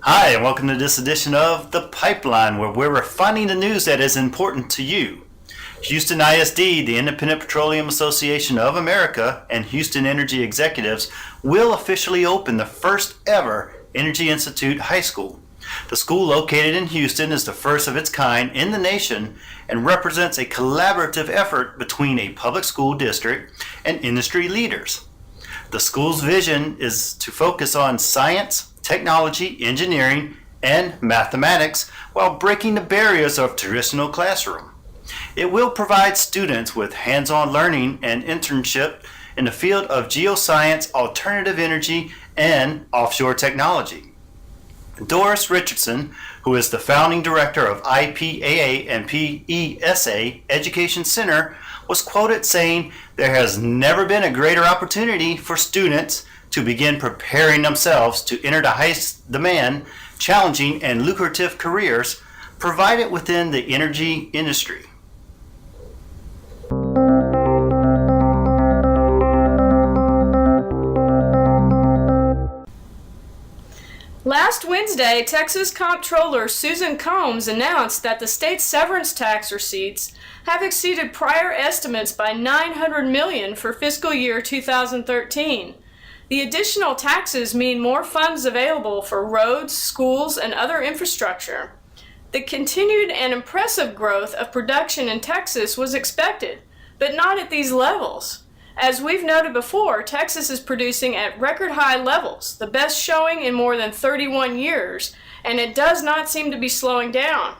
Hi, and welcome to this edition of The Pipeline, where we're refining the news that is important to you. Houston ISD, the Independent Petroleum Association of America, and Houston Energy Executives will officially open the first ever Energy Institute High School. The school, located in Houston, is the first of its kind in the nation and represents a collaborative effort between a public school district and industry leaders. The school's vision is to focus on science, technology, engineering, and mathematics while breaking the barriers of traditional classroom. It will provide students with hands-on learning and internship in the field of geoscience, alternative energy, and offshore technology. Doris Richardson, who is the founding director of IPAA and PESA Education Center, was quoted saying, "There has never been a greater opportunity for students to begin preparing themselves to enter the highest demand, challenging, and lucrative careers provided within the energy industry." Last Wednesday, Texas Comptroller Susan Combs announced that the state's severance tax receipts have exceeded prior estimates by $900 million for fiscal year 2013. The additional taxes mean more funds available for roads, schools, and other infrastructure. The continued and impressive growth of production in Texas was expected, but not at these levels. As we've noted before, Texas is producing at record high levels, the best showing in more than 31 years, and it does not seem to be slowing down.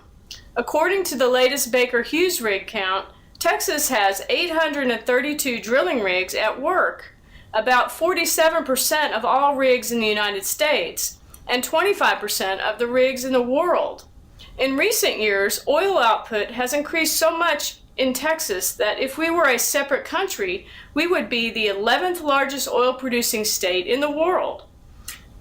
According to the latest Baker Hughes rig count, Texas has 832 drilling rigs at work, about 47% of all rigs in the United States, and 25% of the rigs in the world. In recent years, oil output has increased so much in Texas that if we were a separate country, we would be the 11th largest oil-producing state in the world.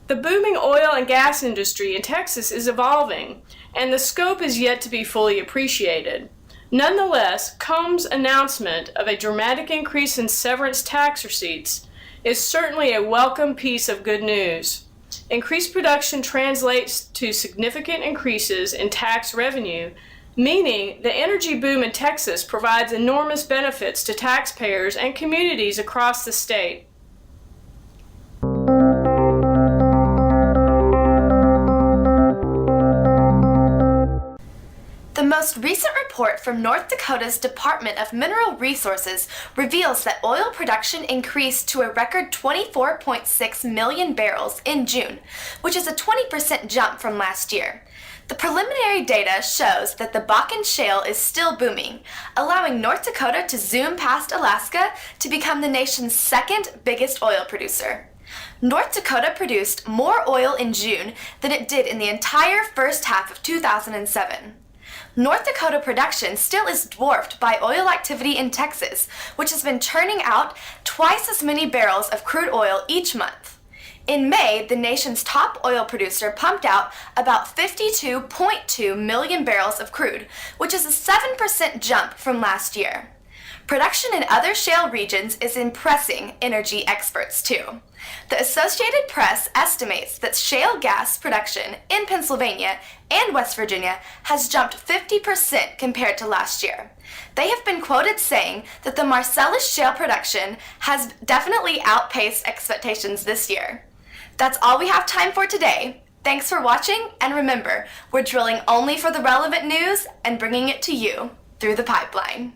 The booming oil and gas industry in Texas is evolving, and the scope is yet to be fully appreciated. Nonetheless, Combs' announcement of a dramatic increase in severance tax receipts is certainly a welcome piece of good news. Increased production translates to significant increases in tax revenue, meaning the energy boom in Texas provides enormous benefits to taxpayers and communities across the state. The most recent report from North Dakota's Department of Mineral Resources reveals that oil production increased to a record 24.6 million barrels in June, which is a 20% jump from last year. The preliminary data shows that the Bakken Shale is still booming, allowing North Dakota to zoom past Alaska to become the nation's second biggest oil producer. North Dakota produced more oil in June than it did in the entire first half of 2007. North Dakota production still is dwarfed by oil activity in Texas, which has been churning out twice as many barrels of crude oil each month. In May, the nation's top oil producer pumped out about 52.2 million barrels of crude, which is a 7% jump from last year. Production in other shale regions is impressing energy experts too. The Associated Press estimates that shale gas production in Pennsylvania and West Virginia has jumped 50% compared to last year. They have been quoted saying that the Marcellus shale production has definitely outpaced expectations this year. That's all we have time for today. Thanks for watching, and remember, we're drilling only for the relevant news and bringing it to you through the pipeline.